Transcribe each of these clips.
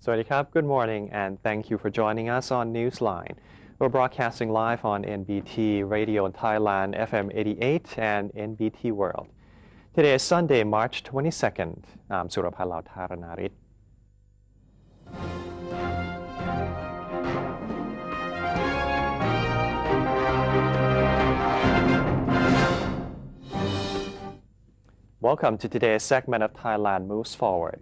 สวัสดีครับ Good morning and thank you for joining us on Newsline. We're broadcasting live on NBT Radio in Thailand, FM 88 and NBT World. Today is Sunday, March 22nd. I'm Surapalao Tharanarit. Welcome to today's segment of Thailand Moves Forward.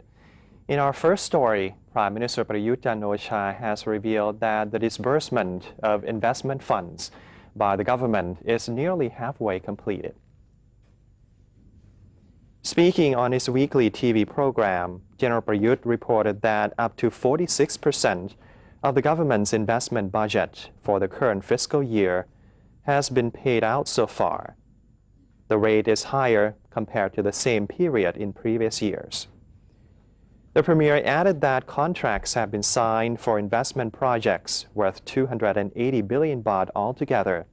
In our first story, Prime Minister Prayut Chan-o-cha has revealed that the disbursement of investment funds by the government is nearly halfway completed. Speaking on his weekly TV program, General Prayut reported that up to 46% of the government's investment budget for the current fiscal year has been paid out so far. The rate is higher compared to the same period in previous years. The Premier added that contracts have been signed for investment projects worth 280 billion baht altogether,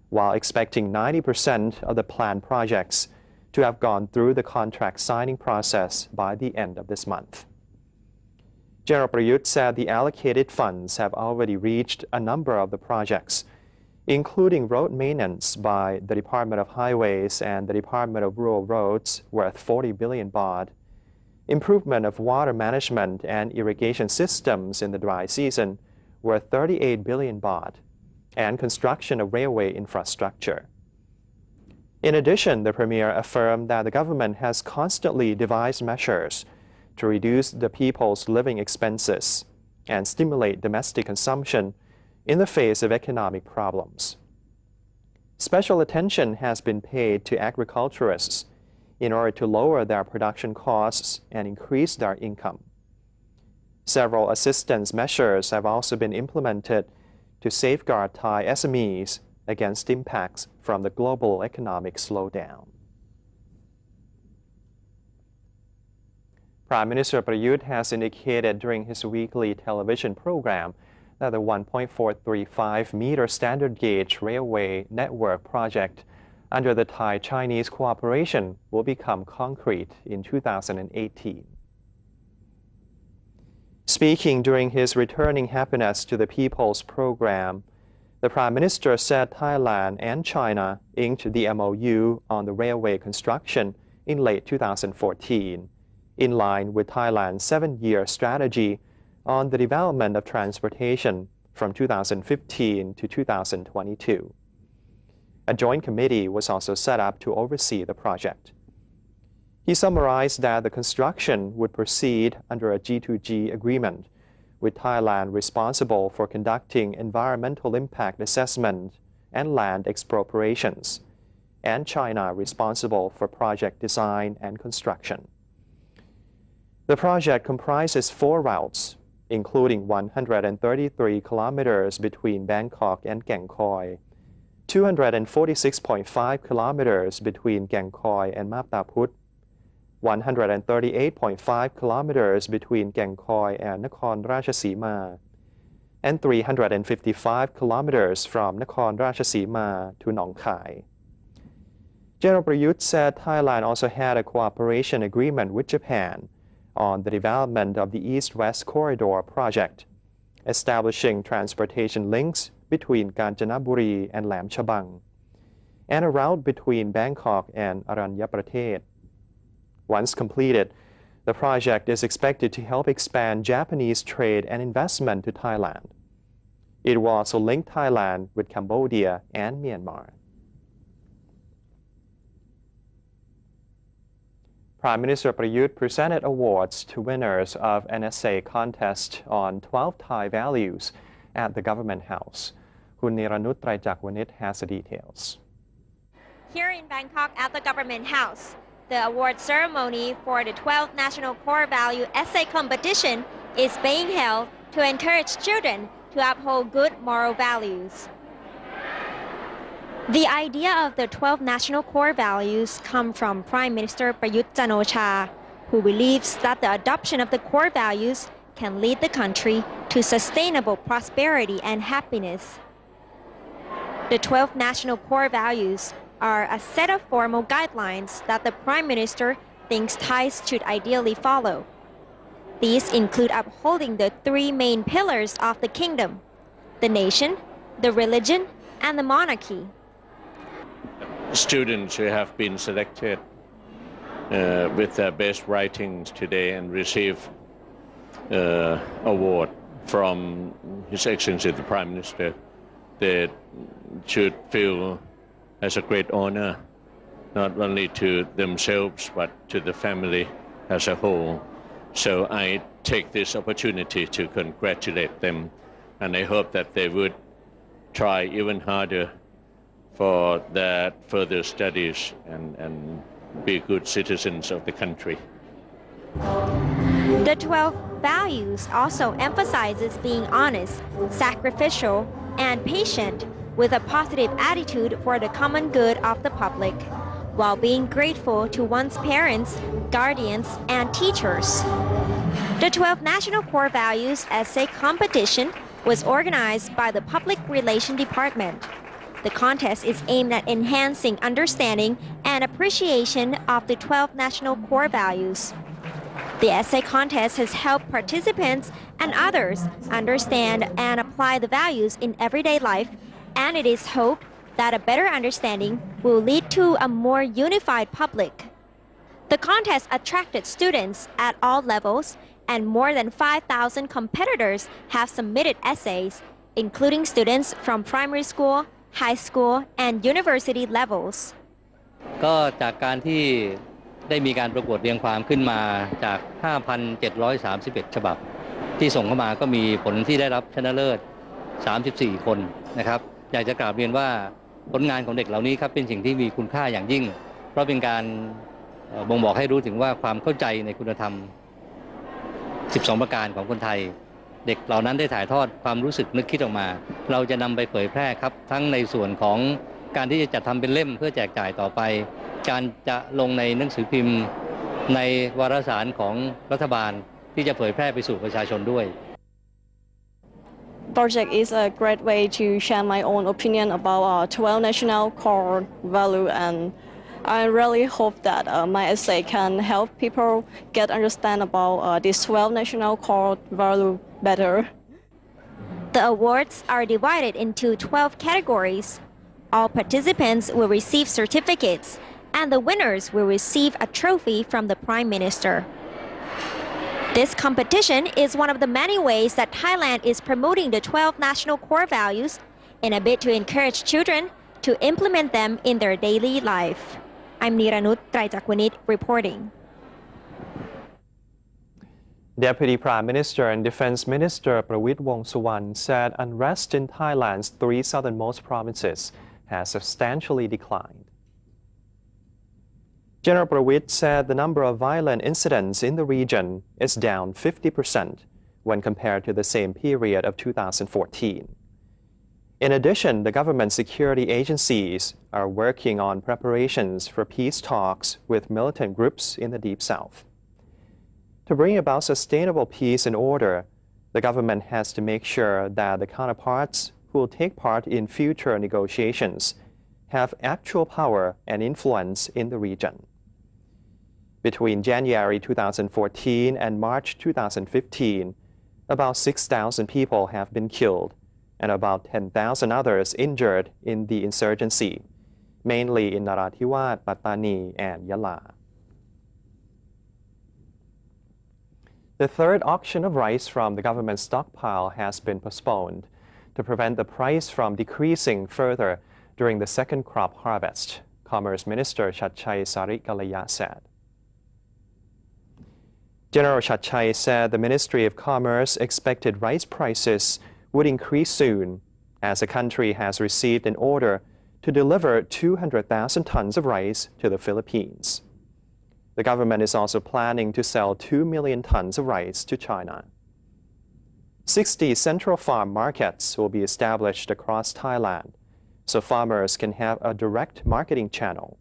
while expecting 90% of the planned projects to have gone through the contract signing process by the end of this month. General Prayut said the allocated funds have already reached a number of the projects, including road maintenance by the Department of Highways and the Department of Rural Roads worth 40 billion baht, improvement of water management and irrigation systems in the dry season worth 38 billion baht, and construction of railway infrastructure. In addition, the Premier affirmed that the government has constantly devised measures to reduce the people's living expenses and stimulate domestic consumption in the face of economic problems. Special attention has been paid to agriculturists in order to lower their production costs and increase their income. Several assistance measures have also been implemented to safeguard Thai SMEs against impacts from the global economic slowdown. Prime Minister Prayut has indicated during his weekly television program that the 1.435-meter standard gauge railway network project under the Thai-Chinese cooperation will become concrete in 2018. Speaking during his Returning Happiness to the People's program, the Prime Minister said Thailand and China inked the MOU on the railway construction in late 2014, in line with Thailand's 7-year strategy on the development of transportation from 2015 to 2022. A joint committee was also set up to oversee the project. He summarized that the construction would proceed under a G2G agreement, with Thailand responsible for conducting environmental impact assessment and land expropriations, and China responsible for project design and construction. The project comprises 4 routes, including 133 kilometers between Bangkok and Gangkhoi, 246.5 kilometers between Gangkhoi and Maptaput, 138.5 kilometers between Gangkhoi and Nakhon Ratchasima, and 355 kilometers from Nakhon Ratchasima to Nong Khai. General Prayut said Thailand also had a cooperation agreement with Japan on the development of the East-West Corridor project, establishing transportation links between Kanchanaburi and Lam Chabang, and a route between Bangkok and Aranyaprathet. Once completed, the project is expected to help expand Japanese trade and investment to Thailand. It will also link Thailand with Cambodia and Myanmar. Prime Minister Prayut presented awards to winners of an essay contest on 12 Thai values at the Government House. Kun Niranut Traijakwanit has the details. Here in Bangkok at the Government House, the award ceremony for the 12th National Core Value Essay Competition is being held to encourage children to uphold good moral values. The idea of the 12 national core values come from Prime Minister Prayut Chan-o-cha, who believes that the adoption of the core values can lead the country to sustainable prosperity and happiness. The 12 national core values are a set of formal guidelines that the Prime Minister thinks Thais should ideally follow. These include upholding the three main pillars of the kingdom: the nation, the religion, and the monarchy. Students who have been selected with their best writings today and receive award from His Excellency the Prime Minister, they should feel as a great honor, not only to themselves but to the family as a whole. So I take this opportunity to congratulate them, and I hope that they would try even harder for their further studies and be good citizens of the country. The 12 values also emphasizes being honest, sacrificial, and patient with a positive attitude for the common good of the public, while being grateful to one's parents, guardians, and teachers. The 12 National Core Values Essay Competition was organized by the Public Relations Department. The contest is aimed at enhancing understanding and appreciation of the 12 national core values. The essay contest has helped participants and others understand and apply the values in everyday life, and it is hoped that a better understanding will lead to a more unified public. The contest attracted students at all levels, and more than 5,000 competitors have submitted essays, including students from primary school, high school, and university levels. ก็จากการที่ได้มีการประกวดเรียงความขึ้นมาจาก 5,731 ฉบับที่ส่งเข้ามาก็มีผลที่ได้รับชนะเลิศ 34 คนนะครับอยากจะกราบเรียนว่าผลงานของเด็กเหล่านี้ครับเป็นสิ่งที่มีคุณค่าอย่างยิ่งเพราะเป็นการบ่งบอกให้รู้ถึงว่าความเข้าใจในคุณธรรม 12 ประการของคนไทยเด็กเหล่านั้นได้ถ่ายทอดความรู้สึกนึกคิดออกมาเราจะนำไปเผยแพร่ครับทั้งในส่วนของการที่จะจัดทำเป็นเล่มเพื่อแจกจ่ายต่อไปการจะลงในหนังสือพิมพ์ในวารสารของรัฐบาลที่จะเผยแพร่ไปสู่ประชาชนด้วย Project is a great way to share my own opinion about 12 national core value, and I really hope that my essay can help people get understand about these 12 national core value better. The awards are divided into 12 categories. All participants will receive certificates, and the winners will receive a trophy from the Prime Minister. This competition is one of the many ways that Thailand is promoting the 12 national core values in a bid to encourage children to implement them in their daily life. I'm Niranut Traijakwanit reporting. Deputy Prime Minister and Defense Minister Prawit Wongsuwan said unrest in Thailand's three southernmost provinces has substantially declined. General Prawit said the number of violent incidents in the region is down 50% when compared to the same period of 2014. In addition, the government security agencies are working on preparations for peace talks with militant groups in the Deep South. To bring about sustainable peace and order, the government has to make sure that the counterparts who will take part in future negotiations have actual power and influence in the region. Between January 2014 and March 2015, about 6,000 people have been killed and about 10,000 others injured in the insurgency, mainly in Narathiwat, Pattani, and Yala. The third auction of rice from the government stockpile has been postponed to prevent the price from decreasing further during the second crop harvest, Commerce Minister Chatchai Sarikalaya said. General Chatchai said the Ministry of Commerce expected rice prices would increase soon as the country has received an order to deliver 200,000 tons of rice to the Philippines. The government is also planning to sell 2 million tons of rice to China. 60 central farm markets will be established across Thailand, so farmers can have a direct marketing channel.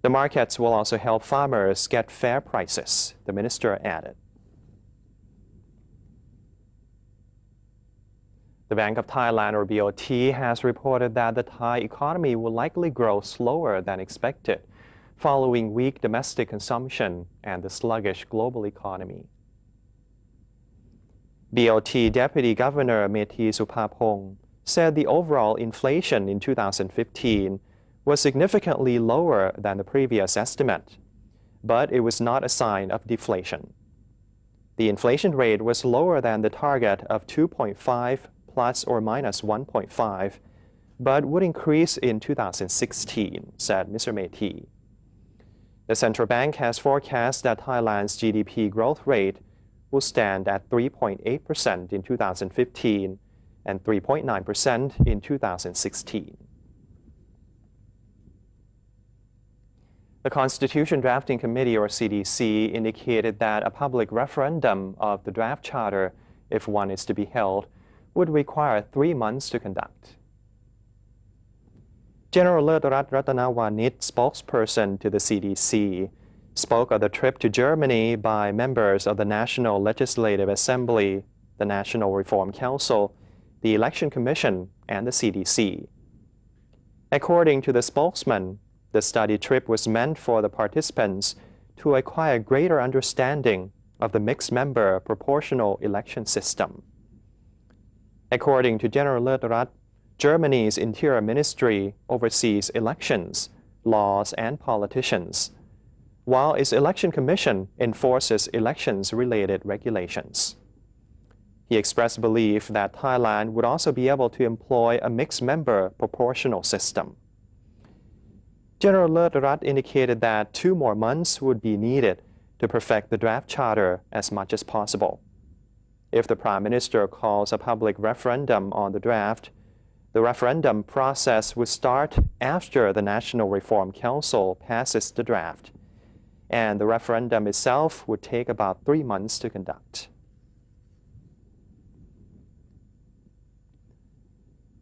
The markets will also help farmers get fair prices, the minister added. The Bank of Thailand, or BOT, has reported that the Thai economy will likely grow slower than expected, following weak domestic consumption and the sluggish global economy. BOT Deputy Governor Methi Supapong said the overall inflation in 2015 was significantly lower than the previous estimate, but it was not a sign of deflation. The inflation rate was lower than the target of 2.5 plus or minus 1.5, but would increase in 2016, said Mr. Methi. The central bank has forecast that Thailand's GDP growth rate will stand at 3.8% in 2015 and 3.9% in 2016. The Constitution Drafting Committee, or CDC, indicated that a public referendum of the draft charter, if one is to be held, would require 3 months to conduct. General Lertarat Ratanawanit, spokesperson to the CDC, spoke of the trip to Germany by members of the National Legislative Assembly, the National Reform Council, the Election Commission, and the CDC. According to the spokesman, the study trip was meant for the participants to acquire greater understanding of the mixed-member proportional election system. According to General Lertarat, Germany's Interior Ministry oversees elections, laws, and politicians, while its Election Commission enforces elections-related regulations. He expressed belief that Thailand would also be able to employ a mixed-member proportional system. General Lertarat indicated that 2 more months would be needed to perfect the draft charter as much as possible. If the Prime Minister calls a public referendum on the draft, the referendum process would start after the National Reform Council passes the draft, and the referendum itself would take about 3 months to conduct.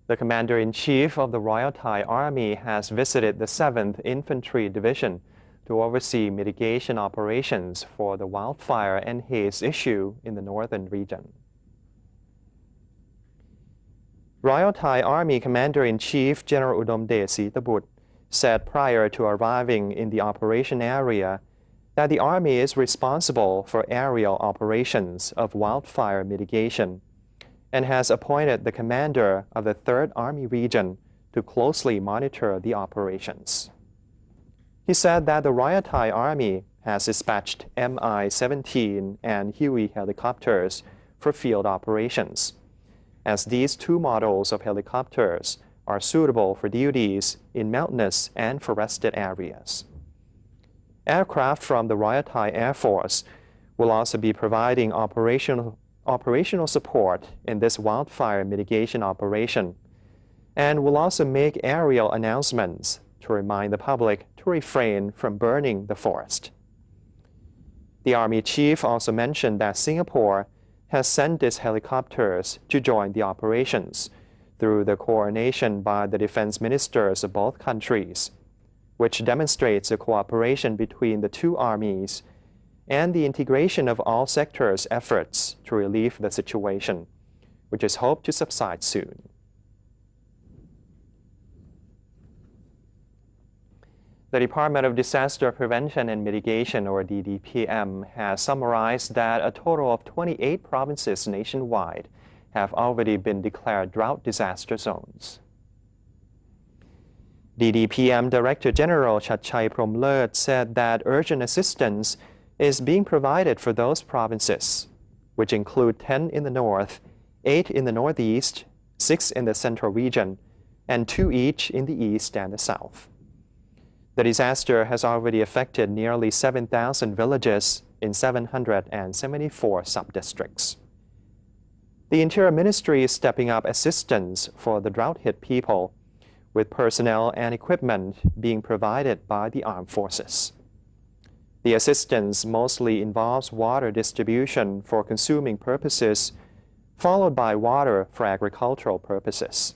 The Commander-in-Chief of the Royal Thai Army has visited the 7th Infantry Division to oversee mitigation operations for the wildfire and haze issue in the northern region. Royal Thai Army Commander-in-Chief General Udomdea Sitabut said prior to arriving in the operation area that the Army is responsible for aerial operations of wildfire mitigation and has appointed the commander of the 3rd Army Region to closely monitor the operations. He said that the Royal Thai Army has dispatched Mi-17 and Huey helicopters for field operations, as these 2 models of helicopters are suitable for duties in mountainous and forested areas. Aircraft from the Royal Thai Air Force will also be providing operational support in this wildfire mitigation operation and will also make aerial announcements to remind the public to refrain from burning the forest. The Army Chief also mentioned that Singapore has sent its helicopters to join the operations through the coordination by the defense ministers of both countries, which demonstrates the cooperation between the 2 armies and the integration of all sectors' efforts to relieve the situation, which is hoped to subside soon. The Department of Disaster Prevention and Mitigation, or DDPM, has summarized that a total of 28 provinces nationwide have already been declared drought disaster zones. DDPM Director General Chatchai Promlert said that urgent assistance is being provided for those provinces, which include 10 in the north, 8 in the northeast, 6 in the central region, and 2 each in the east and the south. The disaster has already affected nearly 7,000 villages in 774 sub-districts. The Interior Ministry is stepping up assistance for the drought-hit people, with personnel and equipment being provided by the armed forces. The assistance mostly involves water distribution for consuming purposes, followed by water for agricultural purposes.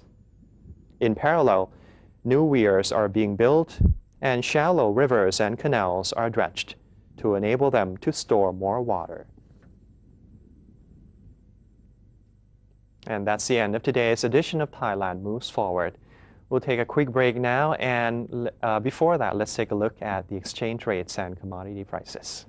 In parallel, new weirs are being built and shallow rivers and canals are dredged to enable them to store more water. And that's the end of today's edition of Thailand Moves Forward. We'll take a quick break now, and before that, let's take a look at the exchange rates and commodity prices.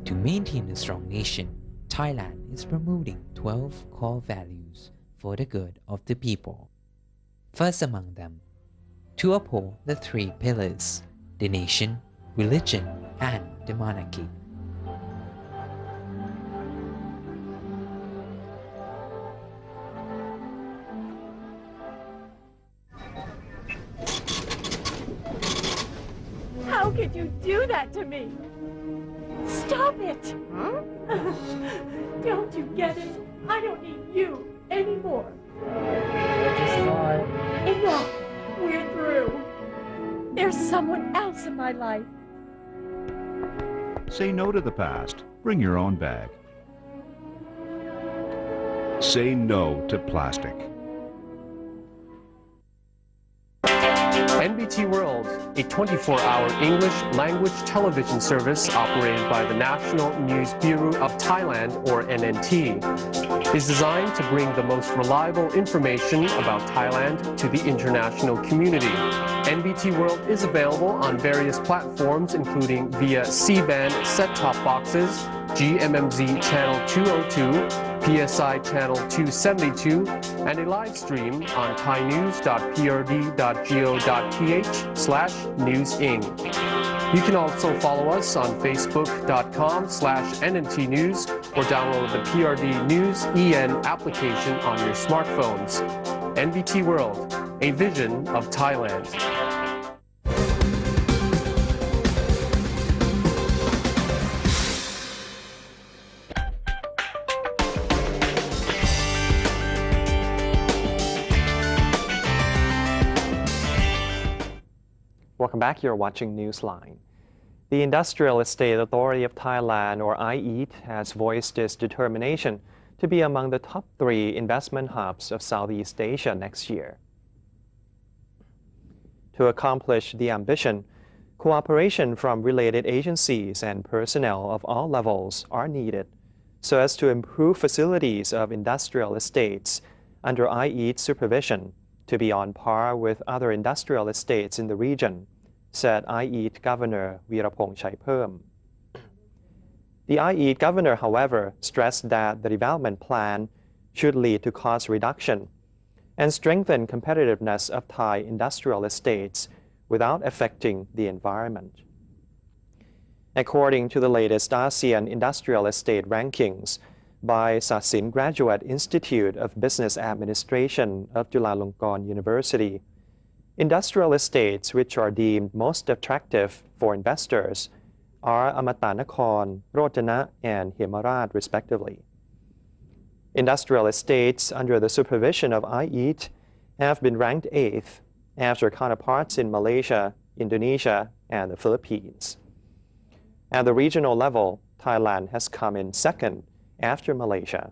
To maintain a strong nation, Thailand is promoting 12 core values for the good of the people. First among them, to uphold the three pillars: the nation, religion, and the monarchy. How could you do that to me? Stop it! Huh? Don't you get it? I don't need you anymore. Enough! We're through. There's someone else in my life. Say no to the past. Bring your own bag. Say no to plastic. NBT World, a 24-hour English language television service operated by the National News Bureau of Thailand, or NNT, is designed to bring the most reliable information about Thailand to the international community. NBT World is available on various platforms, including via C-band set-top boxes, GMMZ Channel 202, PSI Channel 272, and a live stream on thainews.prd.go.th/newsing. You can also follow us on facebook.com/NNT News or download the PRD News EN application on your smartphones. NBT World, a vision of Thailand. Welcome back. You're watching Newsline. The Industrial Estate Authority of Thailand, or IET, has voiced its determination to be among the top 3 investment hubs of Southeast Asia next year. To accomplish the ambition, cooperation from related agencies and personnel of all levels are needed so as to improve facilities of industrial estates under IET supervision to be on par with other industrial estates in the region, said IET Governor Weerapong Chaiperm. The IET governor, however, stressed that the development plan should lead to cost reduction and strengthen competitiveness of Thai industrial estates without affecting the environment. According to the latest ASEAN Industrial Estate Rankings by Sasin Graduate Institute of Business Administration of Chulalongkorn University, industrial estates which are deemed most attractive for investors are Amatanakorn, Rojana, and Himarat, respectively. Industrial estates under the supervision of IET have been ranked 8th after counterparts in Malaysia, Indonesia, and the Philippines. At the regional level, Thailand has come in 2nd after Malaysia.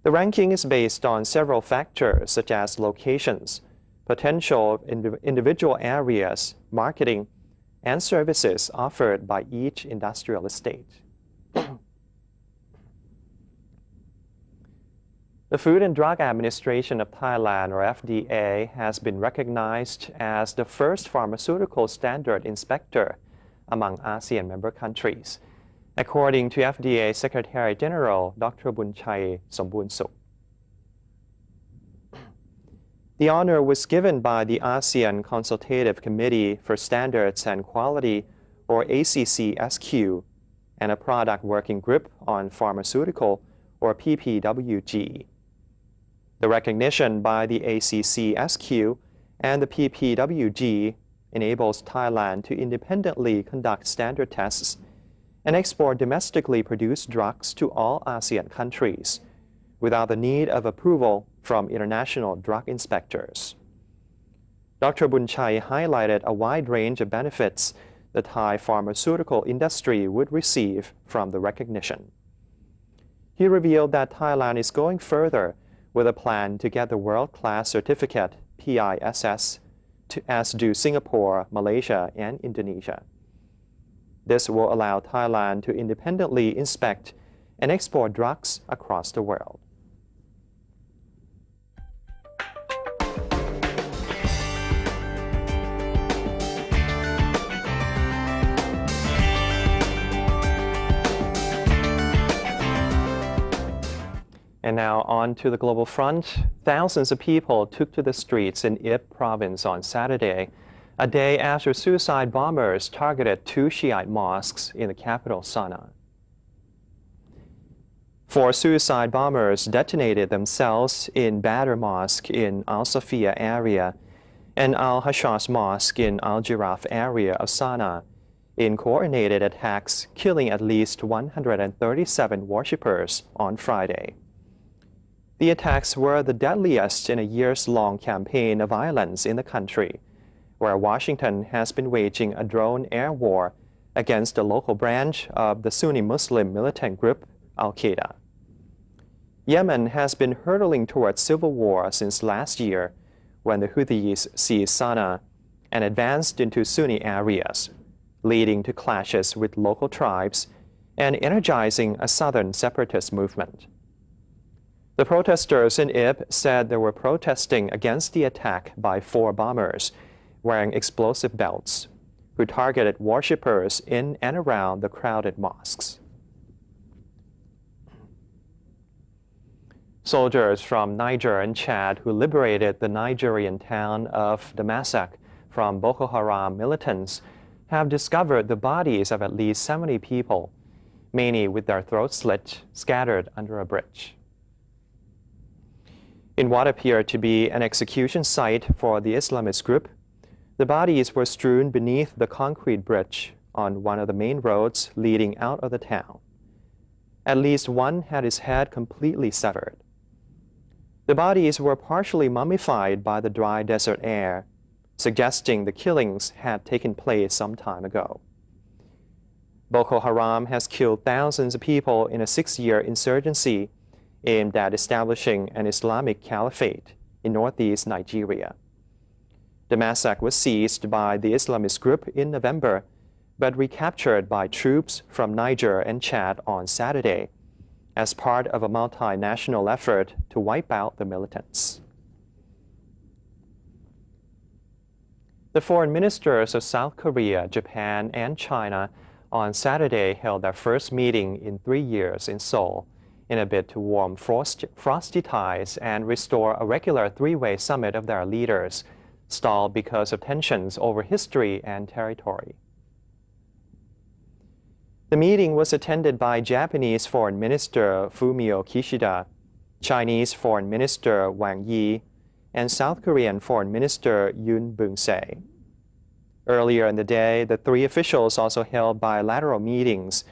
The ranking is based on several factors such as locations, potential individual areas, marketing, and services offered by each industrial estate. The Food and Drug Administration of Thailand, or FDA, has been recognized as the first pharmaceutical standard inspector among ASEAN member countries, according to FDA Secretary General Dr. Bunchai Sombunsuk. The honor was given by the ASEAN Consultative Committee for Standards and Quality, or ACC-SQ, and a Product Working Group on Pharmaceutical, or PPWG. The recognition by the ACC-SQ and the PPWG enables Thailand to independently conduct standard tests and export domestically produced drugs to all ASEAN countries without the need of approval from international drug inspectors. Dr. Bunchai highlighted a wide range of benefits the Thai pharmaceutical industry would receive from the recognition. He revealed that Thailand is going further with a plan to get the world-class certificate, PISS, as do Singapore, Malaysia, and Indonesia. This will allow Thailand to independently inspect and export drugs across the world. And now on to the global front. Thousands of people took to the streets in Idlib province on Saturday, a day after suicide bombers targeted 2 Shiite mosques in the capital, Sana'a. 4 suicide bombers detonated themselves in Badr Mosque in Al Safia area and Al Hashas Mosque in Al Jiraf area of Sana'a in coordinated attacks, killing at least 137 worshippers on Friday. The attacks were the deadliest in a years-long campaign of violence in the country, where Washington has been waging a drone air war against the local branch of the Sunni Muslim militant group Al-Qaeda. Yemen has been hurtling towards civil war since last year, when the Houthis seized Sana'a and advanced into Sunni areas, leading to clashes with local tribes and energizing a southern separatist movement. The protesters in Idlib said they were protesting against the attack by 4 bombers wearing explosive belts, who targeted worshippers in and around the crowded mosques. Soldiers from Niger and Chad who liberated the Nigerian town of Damasak from Boko Haram militants have discovered the bodies of at least 70 people, many with their throats slit, scattered under a bridge. In what appeared to be an execution site for the Islamist group, the bodies were strewn beneath the concrete bridge on one of the main roads leading out of the town. At least one had his head completely severed. The bodies were partially mummified by the dry desert air, suggesting the killings had taken place some time ago. Boko Haram has killed thousands of people in a 6-year insurgency aimed at establishing an Islamic caliphate in northeast Nigeria. Damasak was seized by the Islamist group in November, but recaptured by troops from Niger and Chad on Saturday as part of a multinational effort to wipe out the militants. The foreign ministers of South Korea, Japan, and China on Saturday held their first meeting in 3 years in Seoul in a bid to warm frosty ties and restore a regular 3-way summit of their leaders, stalled because of tensions over history and territory. The meeting was attended by Japanese Foreign Minister Fumio Kishida, Chinese Foreign Minister Wang Yi, and South Korean Foreign Minister Yoon Bung-se. Earlier in the day, the 3 officials also held bilateral meetings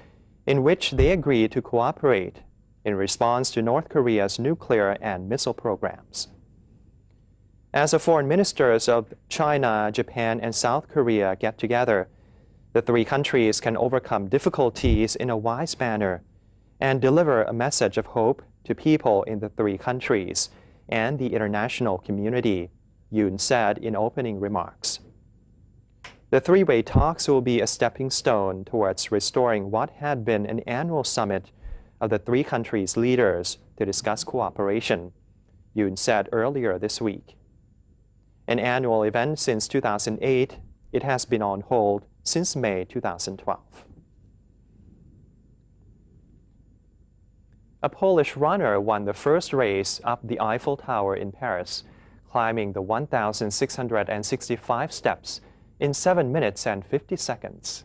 in which they agreed to cooperate in response to North Korea's nuclear and missile programs. As the foreign ministers of China, Japan, and South Korea get together, the 3 countries can overcome difficulties in a wise manner and deliver a message of hope to people in the 3 countries and the international community, Yoon said in opening remarks. The 3-way talks will be a stepping stone towards restoring what had been an annual summit of the 3 countries' leaders to discuss cooperation, Yoon said earlier this week. An annual event since 2008, it has been on hold since May 2012. A Polish runner won the first race up the Eiffel Tower in Paris, climbing the 1,665 steps in 7 minutes and 50 seconds.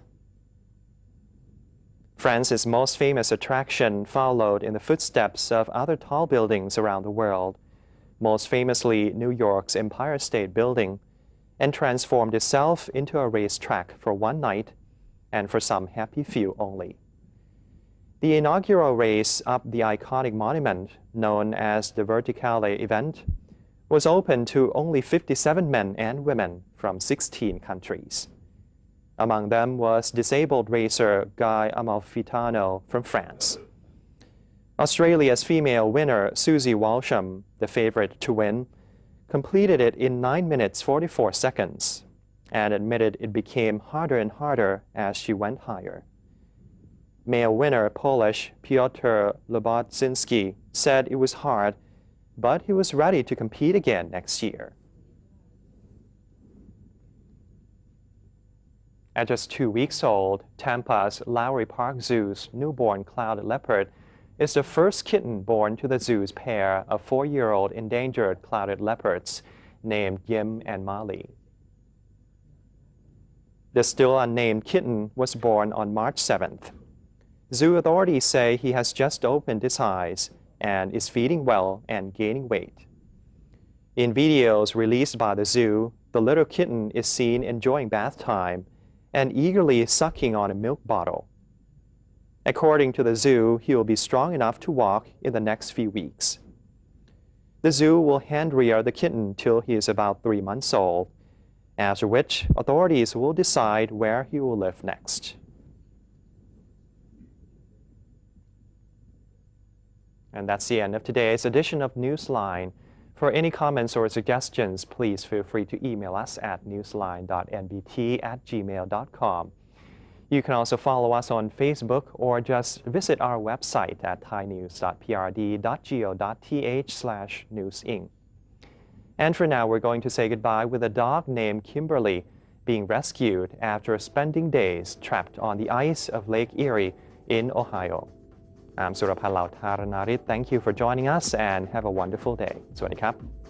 France's most famous attraction followed in the footsteps of other tall buildings around the world, most famously New York's Empire State Building, and transformed itself into a racetrack for one night and for some happy few only. The inaugural race up the iconic monument, known as the Verticale event, was open to only 57 men and women from 16 countries. Among them was disabled racer Guy Amalfitano from France. Australia's female winner, Susie Walsham, the favorite to win, completed it in 9 minutes 44 seconds and admitted it became harder and harder as she went higher. Male winner Polish Piotr Lobotzinski said it was hard, but he was ready to compete again next year. At just 2 weeks old, Tampa's Lowry Park Zoo's newborn cloud leopard is the first kitten born to the zoo's pair of 4-year-old endangered clouded leopards named Yim and Mali. The still unnamed kitten was born on March 7th. Zoo authorities say he has just opened his eyes and is feeding well and gaining weight. In videos released by the zoo, the little kitten is seen enjoying bath time and eagerly sucking on a milk bottle. According to the zoo, he will be strong enough to walk in the next few weeks. The zoo will hand-rear the kitten till he is about 3 months old, after which authorities will decide where he will live next. And that's the end of today's edition of Newsline. For any comments or suggestions, please feel free to email us at newsline.nbt@gmail.com. You can also follow us on Facebook or just visit our website at thainews.prd.go.th/newsinc. And for now, we're going to say goodbye with a dog named Kimberly being rescued after spending days trapped on the ice of Lake Erie in Ohio. I'm Suraphalaut Haranarit. Thank you for joining us and have a wonderful day. สวัสดีครับ